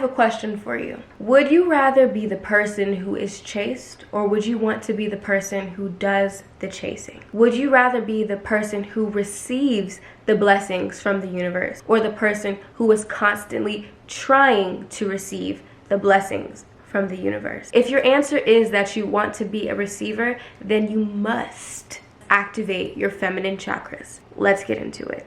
have a question for you. Would you rather be the person who is chased, or would you want to be the person who does the chasing? Would you rather be the person who receives the blessings from the universe, or the person who is constantly trying to receive the blessings from the universe? If your answer is that you want to be a receiver, then you must activate your feminine chakras. Let's get into it.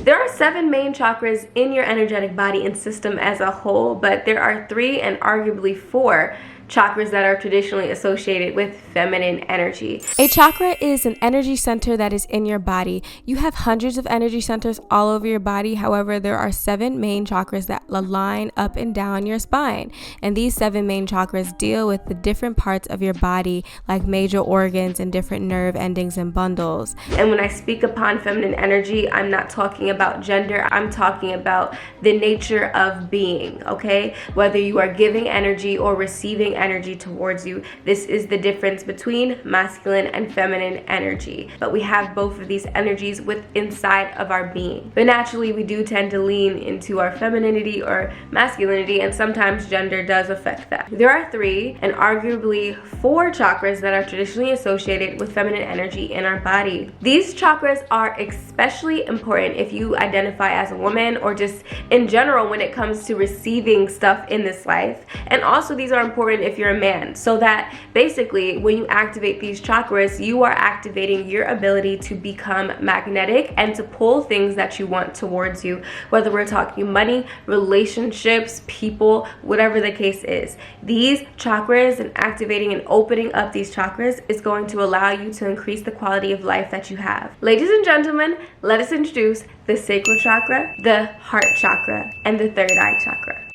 There are 7 main chakras in your energetic body and system as a whole, but there are 3 and arguably 4 chakras that are traditionally associated with feminine energy. A chakra is an energy center that is in your body. You have hundreds of energy centers all over your body. However, there are 7 main chakras that align up and down your spine. And these 7 main chakras deal with the different parts of your body, like major organs and different nerve endings and bundles. And when I speak upon feminine energy, I'm not talking about gender. I'm talking about the nature of being, okay? Whether you are giving energy or receiving energy towards you, this is the difference between masculine and feminine energy. But we have both of these energies inside of our being. But naturally, we do tend to lean into our femininity or masculinity, and sometimes gender does affect that. There are 3 and arguably 4 chakras that are traditionally associated with feminine energy in our body. These chakras are especially important if you identify as a woman, or just in general when it comes to receiving stuff in this life. And also these are important if you're a man, so that basically when you activate these chakras, you are activating your ability to become magnetic and to pull things that you want towards you, whether we're talking money, relationships, people, whatever the case is. These chakras and activating and opening up these chakras is going to allow you to increase the quality of life that you have. Ladies and gentlemen, let us introduce the Sacral Chakra, the Heart Chakra, and the Third Eye Chakra.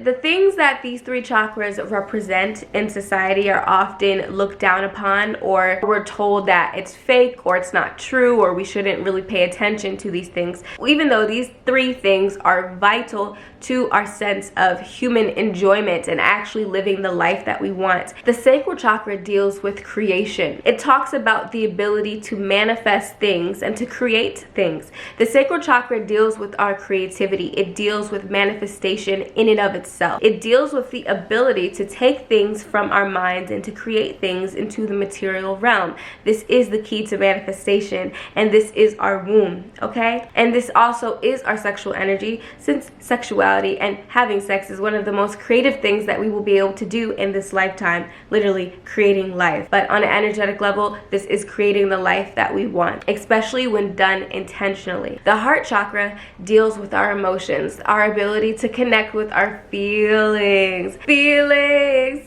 The things that these 3 chakras represent in society are often looked down upon, or we're told that it's fake or it's not true, or we shouldn't really pay attention to these things, even though these 3 things are vital to our sense of human enjoyment and actually living the life that we want. The Sacral Chakra deals with creation. It talks about the ability to manifest things and to create things. The Sacral Chakra deals with our creativity. It deals with manifestation in and of itself. It deals with the ability to take things from our minds and to create things into the material realm. This is the key to manifestation, and this is our womb, okay? And this also is our sexual energy, since sexuality and having sex is one of the most creative things that we will be able to do in this lifetime, literally creating life. But on an energetic level, this is creating the life that we want, especially when done intentionally. The Heart Chakra deals with our emotions, our ability to connect with our feelings,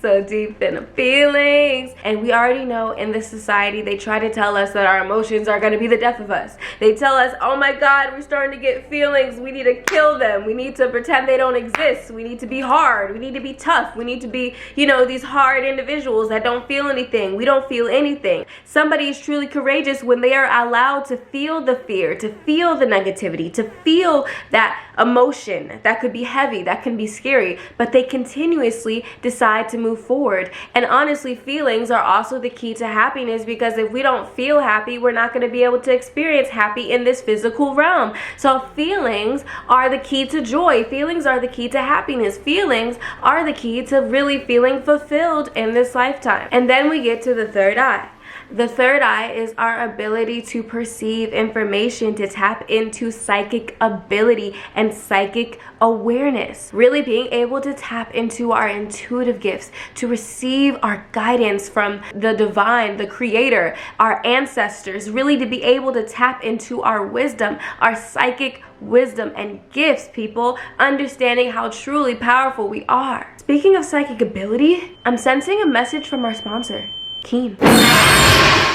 so deep in the feelings. And we already know in this society, they try to tell us that our emotions are going to be the death of us. They tell us, oh my God, we're starting to get feelings. We need to kill them. We need to pretend they don't exist. We need to be hard. We need to be tough. We need to be, these hard individuals that don't feel anything. We don't feel anything. Somebody is truly courageous when they are allowed to feel the fear, to feel the negativity, to feel that emotion that could be heavy, that can be scary, but they continuously decide to move forward. And honestly, feelings are also the key to happiness, because if we don't feel happy, we're not going to be able to experience happy in this physical realm. So feelings are the key to joy. Feelings are the key to happiness. Feelings are the key to really feeling fulfilled in this lifetime. And then we get to the third eye. The third eye is our ability to perceive information, to tap into psychic ability and psychic awareness. Really being able to tap into our intuitive gifts, to receive our guidance from the divine, the creator, our ancestors, really to be able to tap into our wisdom, our psychic wisdom and gifts, people, understanding how truly powerful we are. Speaking of psychic ability, I'm sensing a message from our sponsor, Keen.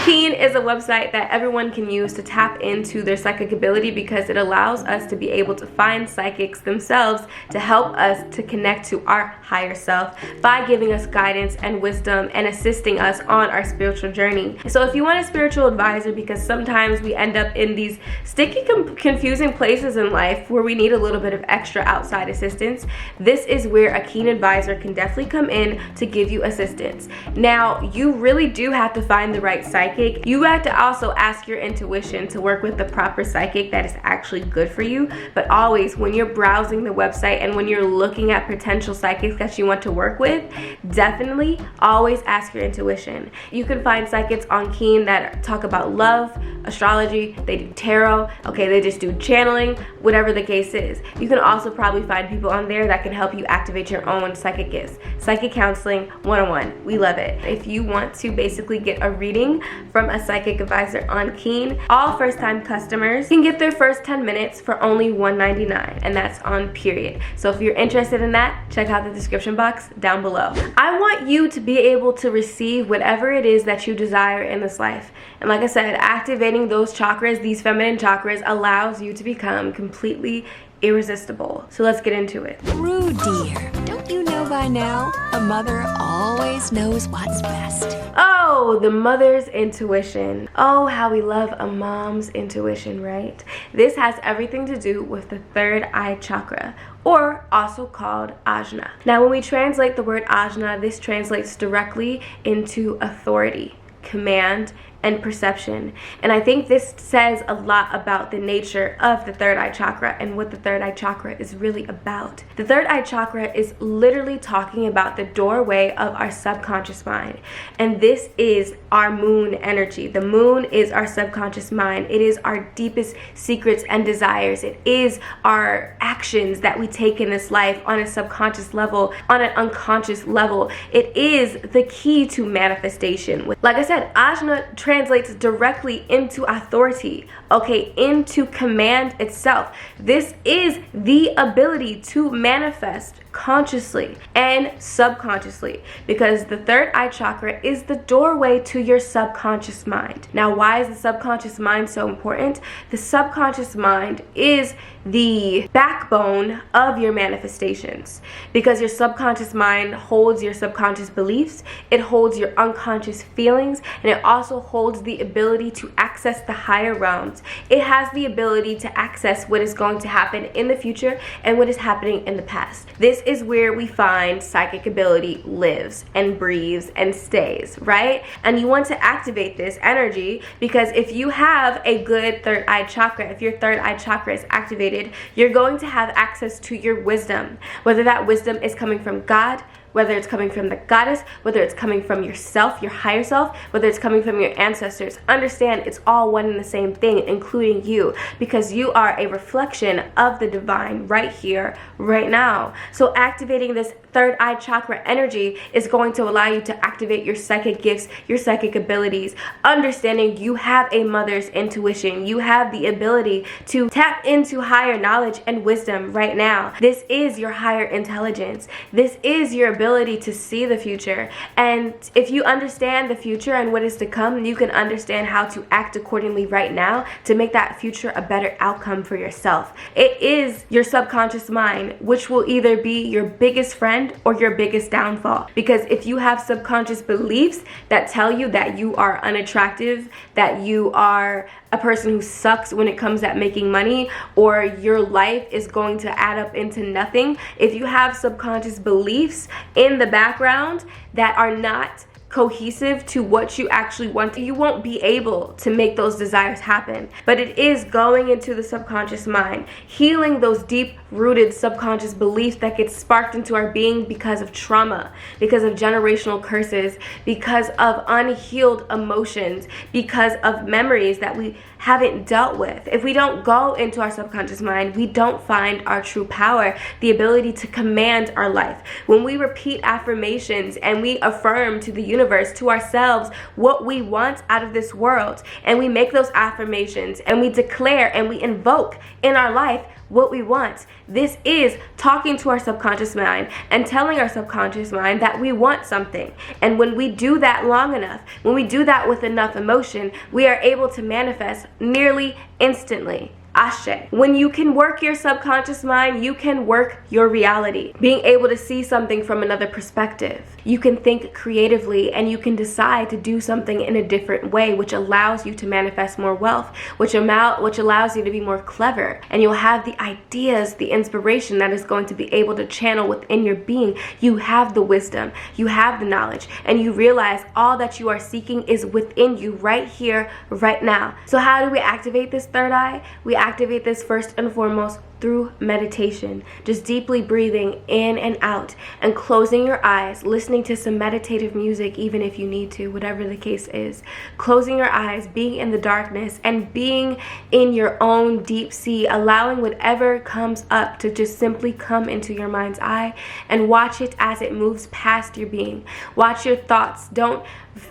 Keen is a website that everyone can use to tap into their psychic ability, because it allows us to be able to find psychics themselves to help us to connect to our higher self by giving us guidance and wisdom and assisting us on our spiritual journey. So if you want a spiritual advisor, because sometimes we end up in these sticky, confusing places in life where we need a little bit of extra outside assistance, this is where a Keen advisor can definitely come in to give you assistance. Now, you really really do have to find the right psychic. You have to also ask your intuition to work with the proper psychic that is actually good for you. But always, when you're browsing the website and when you're looking at potential psychics that you want to work with, definitely always ask your intuition. You can find psychics on Keen that talk about love, astrology, they do tarot, okay, they just do channeling, whatever the case is. You can also probably find people on there that can help you activate your own psychic gifts. Psychic counseling 101, we love it. If you want to basically get a reading from a psychic advisor on Keen, all first-time customers can get their first 10 minutes for only $199, and that's on period. So if you're interested in that, check out the description box down below. I want you to be able to receive whatever it is that you desire in this life. And like I said, activating those chakras, these feminine chakras, allows you to become completely irresistible. So let's get into it. Rude dear, don't you know by now? A mother always knows what's best. Oh, the mother's intuition. Oh, how we love a mom's intuition, right? This has everything to do with the third eye chakra, or also called ajna. Now, when we translate the word ajna, this translates directly into authority, command, and perception. And I think this says a lot about the nature of the third eye chakra and what the third eye chakra is really about. The third eye chakra is literally talking about the doorway of our subconscious mind. And this is our moon energy. The moon is our subconscious mind. It is our deepest secrets and desires. It is our actions that we take in this life on a subconscious level, on an unconscious level. It is the key to manifestation. Like I said, ajna translates directly into authority, okay, into command itself. This is the ability to manifest consciously and subconsciously, because the third eye chakra is the doorway to your subconscious mind. Now, why is the subconscious mind so important? The subconscious mind is the backbone of your manifestations, because your subconscious mind holds your subconscious beliefs, it holds your unconscious feelings, and it also holds the ability to access the higher realms. It has the ability to access what is going to happen in the future and what is happening in the past. This is where we find psychic ability lives and breathes and stays, right? And you want to activate this energy, because if you have a good third eye chakra, if your third eye chakra is activated, you're going to have access to your wisdom, whether that wisdom is coming from God, whether it's coming from the goddess, whether it's coming from yourself, your higher self, whether it's coming from your ancestors. Understand, it's all one and the same thing, including you, because you are a reflection of the divine right here, right now. So activating this third eye chakra energy is going to allow you to activate your psychic gifts, your psychic abilities, understanding you have a mother's intuition. You have the ability to tap into higher knowledge and wisdom right now. This is your higher intelligence. This is your ability to see the future. And if you understand the future and what is to come, you can understand how to act accordingly right now to make that future a better outcome for yourself. It is your subconscious mind, which will either be your biggest friend or your biggest downfall. Because if you have subconscious beliefs that tell you that you are unattractive, that you are a person who sucks when it comes at making money, or your life is going to add up into nothing, if you have subconscious beliefs in the background that are not cohesive to what you actually want, you won't be able to make those desires happen. But it is going into the subconscious mind, healing those deep-rooted subconscious beliefs that get sparked into our being because of trauma, because of generational curses, because of unhealed emotions, because of memories that we haven't dealt with. If we don't go into our subconscious mind, we don't find our true power, the ability to command our life. When we repeat affirmations and we affirm to the universe, to ourselves, what we want out of this world, and we make those affirmations and we declare and we invoke in our life what we want. This is talking to our subconscious mind and telling our subconscious mind that we want something. And when we do that long enough, when we do that with enough emotion, we are able to manifest nearly instantly. Ashe. When you can work your subconscious mind, you can work your reality. Being able to see something from another perspective. You can think creatively and you can decide to do something in a different way, which allows you to manifest more wealth, which allows you to be more clever. And you'll have the ideas, the inspiration that is going to be able to channel within your being. You have the wisdom, you have the knowledge, and you realize all that you are seeking is within you right here, right now. So how do we activate this third eye? We activate this first and foremost through meditation, just deeply breathing in and out and closing your eyes, listening to some meditative music even if you need to, whatever the case is. Closing your eyes, being in the darkness and being in your own deep sea, allowing whatever comes up to just simply come into your mind's eye and watch it as it moves past your being. Watch your thoughts. Don't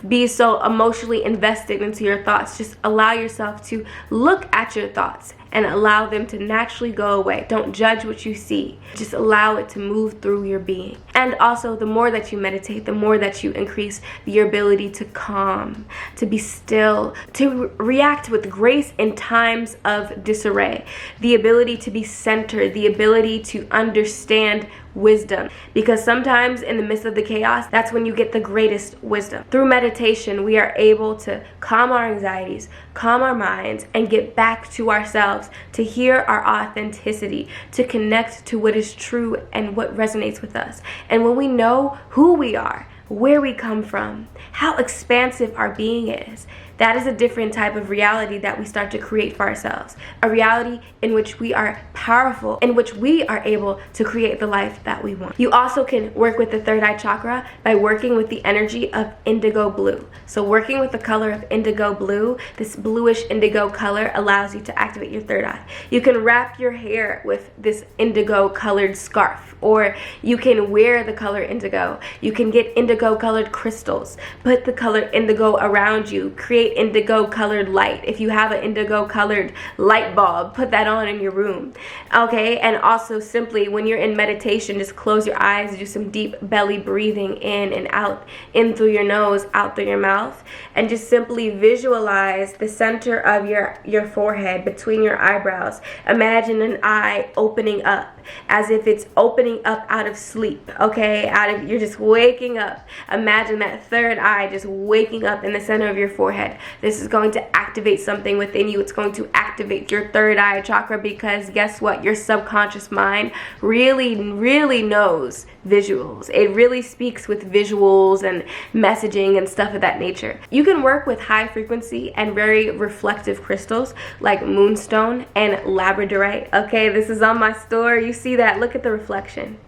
be so emotionally invested into your thoughts. Just allow yourself to look at your thoughts and allow them to naturally go away. Don't judge what you see. Just allow it to move through your being. And also, the more that you meditate, the more that you increase your ability to calm, to be still, to react with grace in times of disarray, the ability to be centered, the ability to understand wisdom, because sometimes in the midst of the chaos, that's when you get the greatest wisdom. Through meditation, we are able to calm our anxieties, calm our minds, and get back to ourselves, to hear our authenticity, to connect to what is true and what resonates with us. And when we know who we are, where we come from, how expansive our being is, that is a different type of reality that we start to create for ourselves. A reality in which we are powerful, in which we are able to create the life that we want. You also can work with the third eye chakra by working with the energy of indigo blue. So working with the color of indigo blue, this bluish indigo color allows you to activate your third eye. You can wrap your hair with this indigo colored scarf, or you can wear the color indigo. You can get indigo colored crystals, put the color indigo around you, create indigo colored light. If you have an indigo colored light bulb, put that on in your room. Okay, and also simply when you're in meditation, just close your eyes, do some deep belly breathing in and out, in through your nose, out through your mouth, and just simply visualize the center of your forehead, between your eyebrows. Imagine an eye opening up, as if it's opening up out of sleep, okay? You're just waking up. Imagine that third eye just waking up in the center of your forehead. This is going to activate something within you. It's going to activate your third eye chakra, because guess what? Your subconscious mind really knows visuals. It really speaks with visuals and messaging and stuff of that nature. You can work with high frequency and very reflective crystals like moonstone and labradorite. Okay, this is on my store. You see that? Look at the reflection.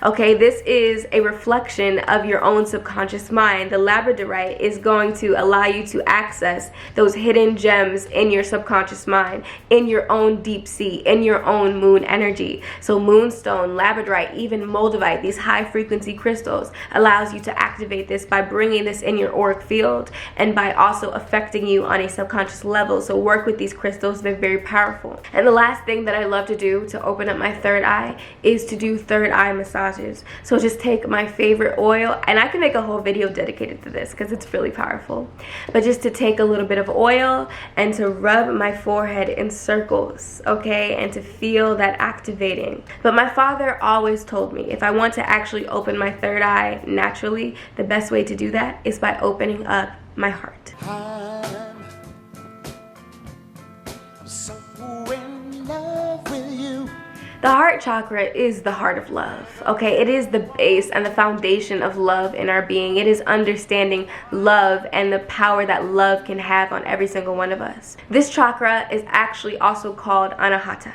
Okay, this is a reflection of your own subconscious mind. The labradorite is going to allow you to access those hidden gems in your subconscious mind, in your own deep sea, in your own moon energy. So moonstone, labradorite, even moldavite, these high frequency crystals, allows you to activate this by bringing this in your auric field and by also affecting you on a subconscious level. So work with these crystals. They're very powerful. And the last thing that I love to do to open up my third eye is to do third eye massages. So just take my favorite oil, and I can make a whole video dedicated to this because it's really powerful, but just to take a little bit of oil and to rub my forehead in circles, okay, and to feel that activating. But my father always told me if I want to actually open my third eye naturally, the best way to do that is by opening up my heart. I'm so in love with you. The heart chakra is the heart of love, okay? It is the base and the foundation of love in our being. It is understanding love and the power that love can have on every single one of us. This chakra is actually also called anahata,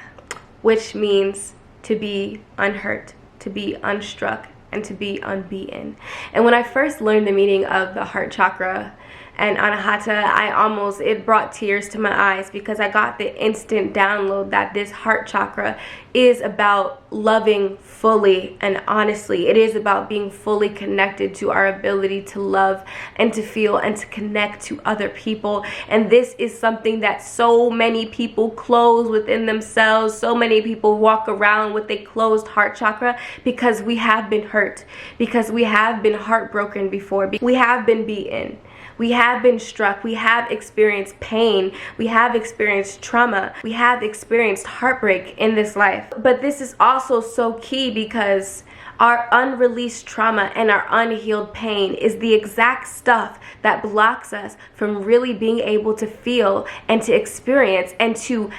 which means to be unhurt, to be unstruck, and to be unbeaten. And when I first learned the meaning of the heart chakra and anahata, it brought tears to my eyes, because I got the instant download that this heart chakra is about loving fully and honestly. It is about being fully connected to our ability to love and to feel and to connect to other people. And this is something that so many people close within themselves. So many people walk around with a closed heart chakra because we have been hurt, because we have been heartbroken before, we have been beaten. We have been struck. We have experienced pain. We have experienced trauma. We have experienced heartbreak in this life. But this is also so key because our unreleased trauma and our unhealed pain is the exact stuff that blocks us from really being able to feel and to experience and to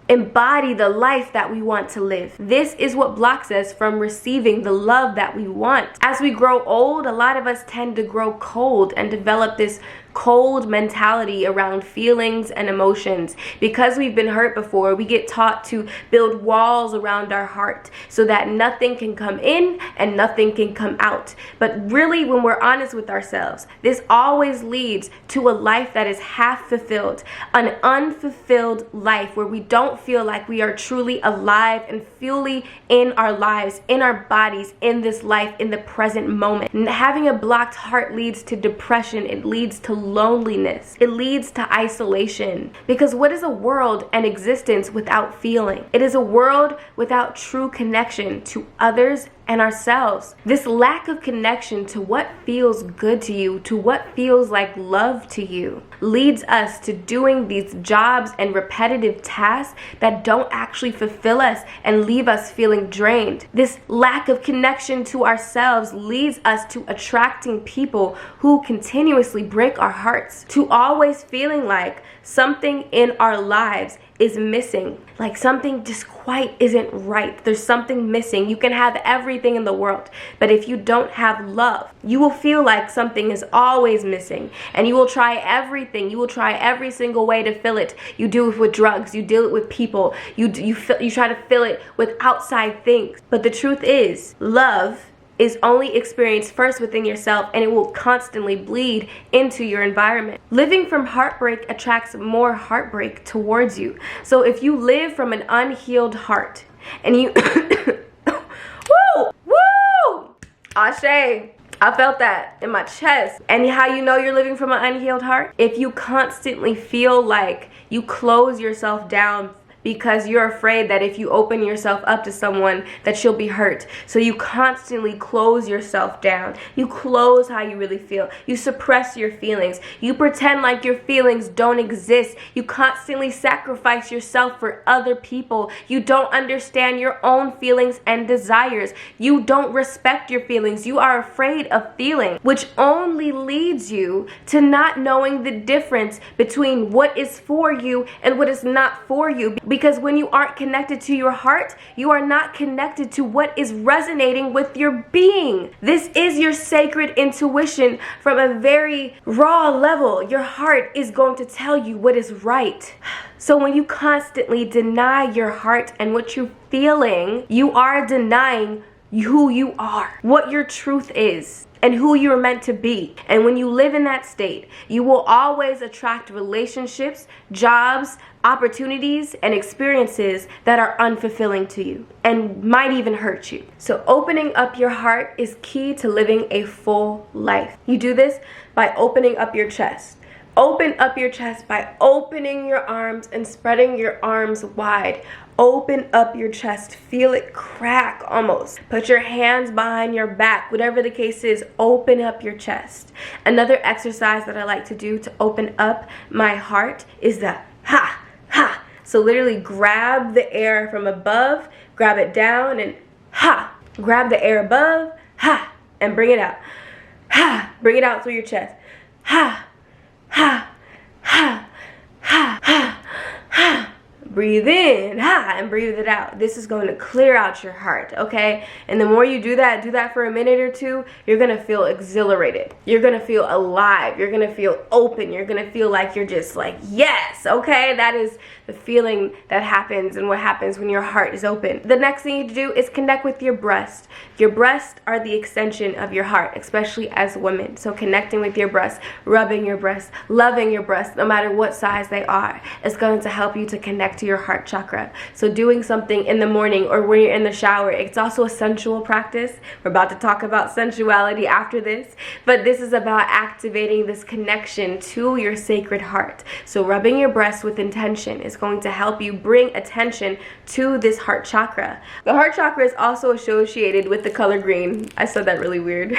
embody the life that we want to live. This is what blocks us from receiving the love that we want. As we grow old, a lot of us tend to grow cold and develop this cold mentality around feelings and emotions. Because we've been hurt before, we get taught to build walls around our heart so that nothing can come in and nothing can come out. But really, when we're honest with ourselves, this always leads to a life that is half fulfilled, an unfulfilled life where we don't feel like we are truly alive and fully in our lives, in our bodies, in this life, in the present moment. And having a blocked heart leads to depression. It leads to loneliness. It leads to isolation. Because what is a world and existence without feeling? It is a world without true connection to others and ourselves. This lack of connection to what feels good to you, to what feels like love to you, leads us to doing these jobs and repetitive tasks that don't actually fulfill us and leave us feeling drained. This lack of connection to ourselves leads us to attracting people who continuously break our hearts, to always feeling like something in our lives is missing, like something just quite isn't right. There's something missing. You can have everything in the world, but if you don't have love, you will feel like something is always missing, and you will try everything. You will try every single way to fill it. You do it with drugs. You deal it with people. You try to fill it with outside things. But the truth is, love is only experienced first within yourself, and it will constantly bleed into your environment. Living from heartbreak attracts more heartbreak towards you. So if you live from an unhealed heart and you woo, Ashe, I felt that in my chest. And how you know you're living from an unhealed heart? If you constantly feel like you close yourself down because you're afraid that if you open yourself up to someone that you'll be hurt. So you constantly close yourself down. You close how you really feel. You suppress your feelings. You pretend like your feelings don't exist. You constantly sacrifice yourself for other people. You don't understand your own feelings and desires. You don't respect your feelings. You are afraid of feeling, which only leads you to not knowing the difference between what is for you and what is not for you. Because when you aren't connected to your heart, you are not connected to what is resonating with your being. This is your sacred intuition from a very raw level. Your heart is going to tell you what is right. So when you constantly deny your heart and what you're feeling, you are denying who you are, what your truth is, and who you're meant to be. And when you live in that state, you will always attract relationships, jobs, opportunities, and experiences that are unfulfilling to you and might even hurt you. So opening up your heart is key to living a full life. You do this by opening up your chest. Open up your chest by opening your arms and spreading your arms wide. Open up your chest. Feel it crack almost. Put your hands behind your back. Whatever the case is, open up your chest. Another exercise that I like to do to open up my heart is the ha, ha. So literally grab the air from above, grab it down, and ha. Grab the air above, ha, and bring it out. Ha. Bring it out through your chest. Ha. Ha, ha, ha, ha, ha. Breathe in, ha, and breathe it out. This is going to clear out your heart, okay? And the more you do that for a minute or two, you're going to feel exhilarated. You're going to feel alive. You're going to feel open. You're going to feel like you're just like, yes, okay? That is the feeling that happens and what happens when your heart is open. The next thing you need to do is connect with your breast. Your breasts are the extension of your heart, especially as women. So connecting with your breasts, rubbing your breasts, loving your breasts, no matter what size they are, is going to help you to connect to your heart chakra. So doing something in the morning or when you're in the shower, it's also a sensual practice. We're about to talk about sensuality after this, but this is about activating this connection to your sacred heart. So rubbing your breast with intention is going to help you bring attention to this heart chakra. The heart chakra is also associated with the color green. I said that really weird.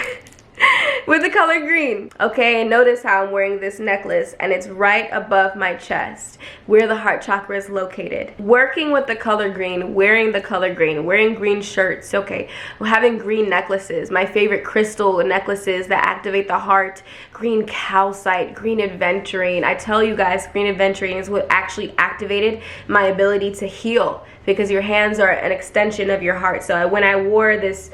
with the color green. Okay, and notice how I'm wearing this necklace and it's right above my chest where the heart chakra is located. Working with the color green, wearing the color green, wearing green shirts, okay, having green necklaces, my favorite crystal necklaces that activate the heart, green calcite, green aventurine. I tell you guys, green aventurine is what actually activated my ability to heal, because your hands are an extension of your heart. So when I wore this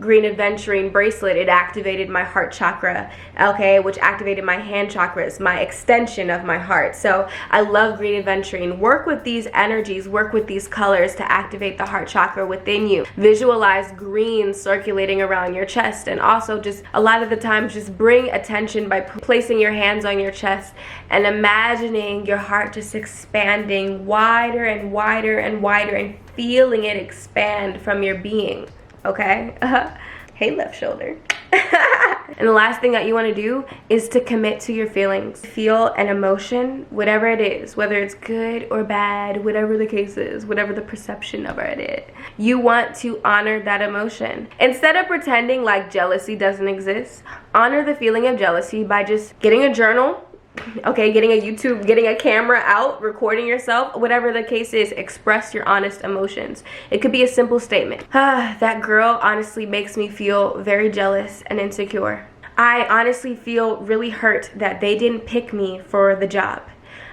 green aventurine bracelet, it activated my heart chakra, okay, which activated my hand chakras, my extension of my heart. So I love green aventurine. Work with these energies, work with these colors to activate the heart chakra within you. Visualize green circulating around your chest, and also just a lot of the times just bring attention by placing your hands on your chest and imagining your heart just expanding wider and wider and wider, and feeling it expand from your being. Okay? Hey, left shoulder. And the last thing that you want to do is to commit to your feelings. Feel an emotion, whatever it is, whether it's good or bad, whatever the case is, whatever the perception of it is. You want to honor that emotion. Instead of pretending like jealousy doesn't exist, honor the feeling of jealousy by just getting a journal, okay, getting a YouTube, getting a camera out, recording yourself, whatever the case is. Express your honest emotions. It could be a simple statement. That girl honestly makes me feel very jealous and insecure. I honestly feel really hurt that they didn't pick me for the job.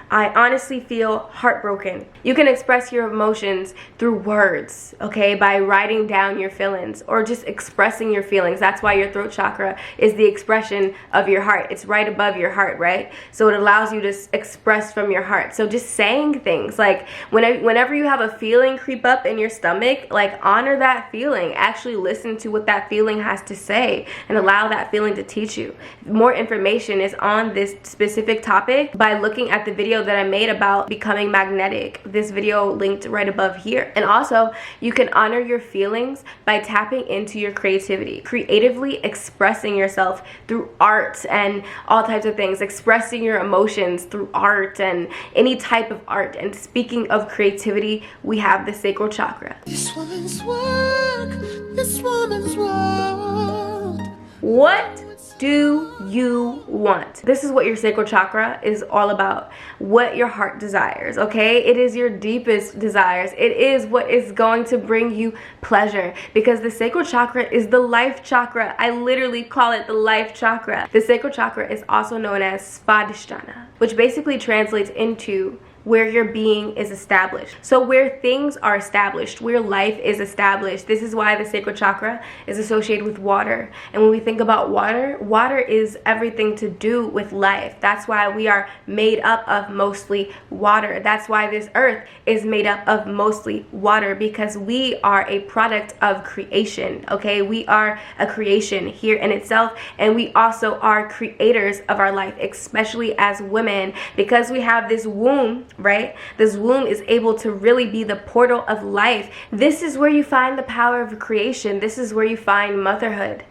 I honestly feel heartbroken. You can express your emotions through words, okay, by writing down your feelings or just expressing your feelings. That's why your throat chakra is the expression of your heart. It's right above your heart, right? So it allows you to express from your heart. So just saying things like whenever you have a feeling creep up in your stomach, like honor that feeling. Actually listen to what that feeling has to say and allow that feeling to teach you. More information is on this specific topic by looking at the video that I made about becoming magnetic. This video linked right above here. And also, you can honor your feelings by tapping into your creativity, creatively expressing yourself through art and all types of things, expressing your emotions through art and any type of art. And speaking of creativity, we have the sacral chakra. This woman's work, this woman's world. What do you want? This is what your sacral chakra is all about. What your heart desires, okay? It is your deepest desires. It is what is going to bring you pleasure, because the sacral chakra is the life chakra. I literally call it the life chakra. The sacral chakra is also known as Svadhisthana, which basically translates into where your being is established. So where things are established, where life is established. This is why the sacral chakra is associated with water. And when we think about water, water is everything to do with life. That's why we are made up of mostly water. That's why this earth is made up of mostly water, because we are a product of creation, okay? We are a creation here in itself, and we also are creators of our life, especially as women, because we have this womb, right? This womb is able to really be the portal of life. This is where you find the power of creation. This is where you find motherhood,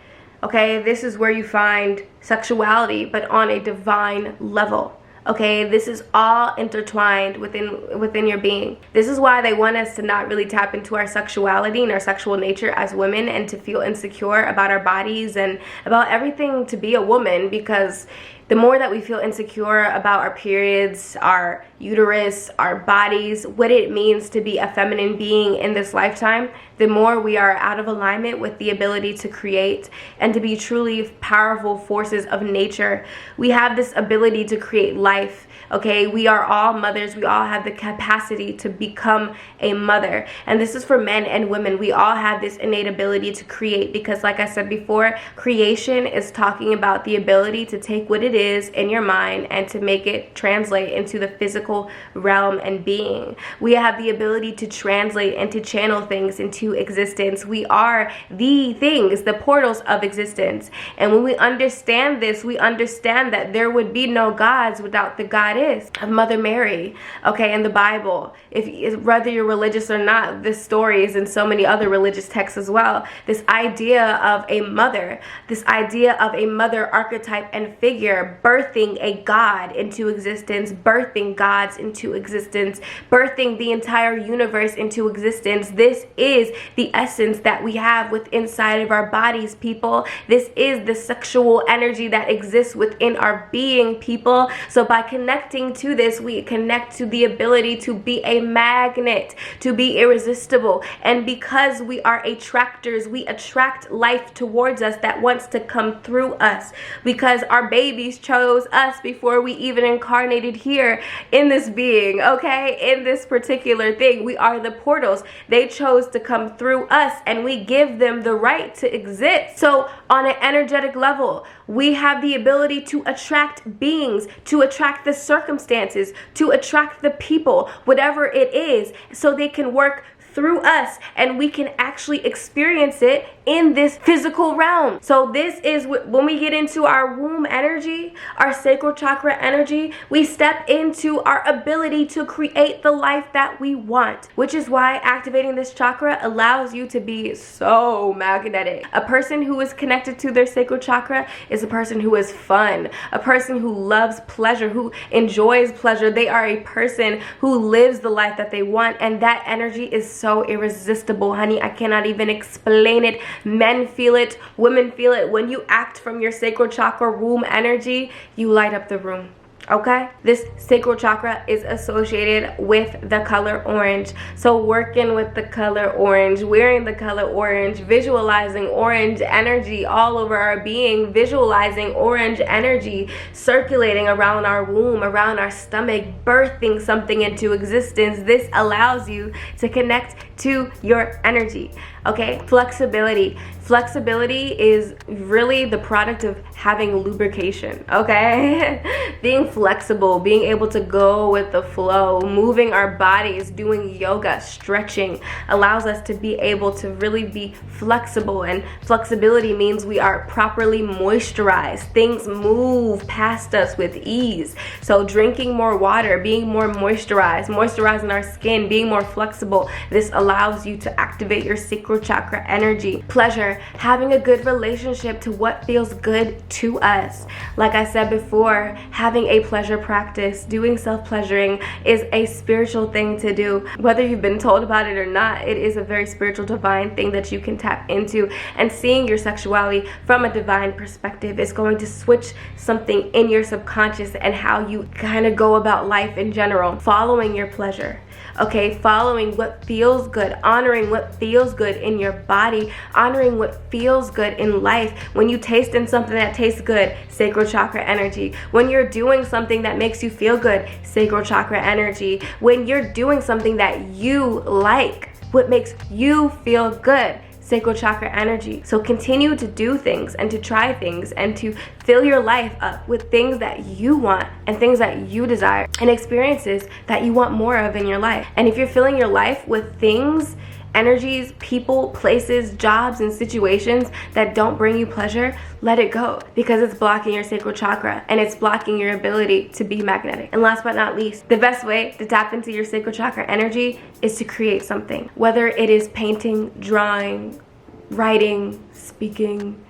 okay? This is where you find sexuality, but on a divine level. Okay, this is all intertwined within your being. This is why they want us to not really tap into our sexuality and our sexual nature as women, and to feel insecure about our bodies and about everything to be a woman, because the more that we feel insecure about our periods, our uterus, our bodies, what it means to be a feminine being in this lifetime, the more we are out of alignment with the ability to create and to be truly powerful forces of nature. We have this ability to create life, okay? We are all mothers. We all have the capacity to become a mother. And this is for men and women. We all have this innate ability to create, because like I said before, creation is talking about the ability to take what it is in your mind and to make it translate into the physical realm and being. We have the ability to translate and to channel things into existence. We are the things, the portals of existence. And when we understand this, we understand that there would be no gods without the goddess of Mother Mary, okay, in the Bible. Whether you're religious or not, this story is in so many other religious texts as well. This idea of a mother, this idea of a mother archetype and figure, here birthing a God into existence, birthing gods into existence, birthing the entire universe into existence. This is the essence that we have within inside of our bodies, people. This is the sexual energy that exists within our being, people. So by connecting to this, we connect to the ability to be a magnet, to be irresistible. And because we are attractors, we attract life towards us that wants to come through us, because our babies chose us before we even incarnated here in this being, okay? In this particular thing, we are the portals. They chose to come through us, and we give them the right to exist. So on an energetic level, we have the ability to attract beings, to attract the circumstances, to attract the people, whatever it is, so they can work through us and we can actually experience it in this physical realm. So this is when we get into our womb energy, our sacral chakra energy, we step into our ability to create the life that we want, which is why activating this chakra allows you to be so magnetic. A person who is connected to their sacral chakra is a person who is fun, a person who loves pleasure, who enjoys pleasure. They are a person who lives the life that they want, and that energy is so irresistible, honey. I cannot even explain it. Men feel it, women feel it. When you act from your sacral chakra womb energy, you light up the room. Okay, this sacral chakra is associated with the color orange. So working with the color orange, wearing the color orange, visualizing orange energy all over our being, visualizing orange energy circulating around our womb, around our stomach, birthing something into existence. This allows you to connect to your energy. Okay, flexibility. Flexibility is really the product of having lubrication, okay? Being flexible, being able to go with the flow, moving our bodies, doing yoga, stretching, allows us to be able to really be flexible. And flexibility means we are properly moisturized. Things move past us with ease. So drinking more water, being more moisturized, moisturizing our skin, being more flexible, this allows you to activate your sacral chakra energy. Pleasure, having a good relationship to what feels good to us. Like I said before, having a pleasure practice, doing self-pleasuring is a spiritual thing to do. Whether you've been told about it or not, it is a very spiritual, divine thing that you can tap into. And seeing your sexuality from a divine perspective is going to switch something in your subconscious and how you kind of go about life in general. Following your pleasure. Okay, following what feels good, honoring what feels good in your body, honoring what feels good in life. When you taste in something that tastes good, sacral chakra energy. When you're doing something that makes you feel good, sacral chakra energy. When you're doing something that you like, what makes you feel good, sacral chakra energy. So continue to do things and to try things and to fill your life up with things that you want and things that you desire and experiences that you want more of in your life. And if you're filling your life with things, energies, people, places, jobs, and situations that don't bring you pleasure, let it go, because it's blocking your sacral chakra and it's blocking your ability to be magnetic. And last but not least, the best way to tap into your sacral chakra energy is to create something. Whether it is painting, drawing, writing, speaking,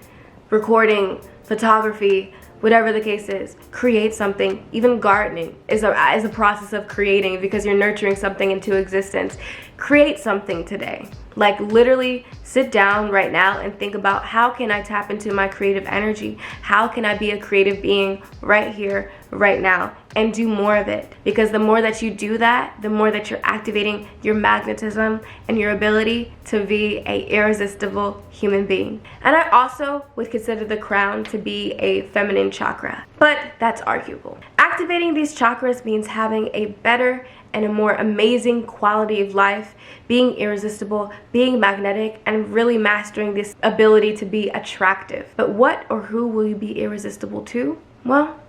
recording, photography, whatever the case is, create something. Even gardening is a process of creating, because you're nurturing something into existence. Create something today. Like literally sit down right now and think about, how can I tap into my creative energy? How can I be a creative being right here, right now? And do more of it. Because the more that you do that, the more that you're activating your magnetism and your ability to be an irresistible human being. And I also would consider the crown to be a feminine chakra, but that's arguable. Activating these chakras means having a better and a more amazing quality of life, being irresistible, being magnetic, and really mastering this ability to be attractive. But what or who will you be irresistible to? Well,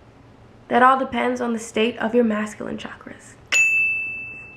that all depends on the state of your masculine chakras.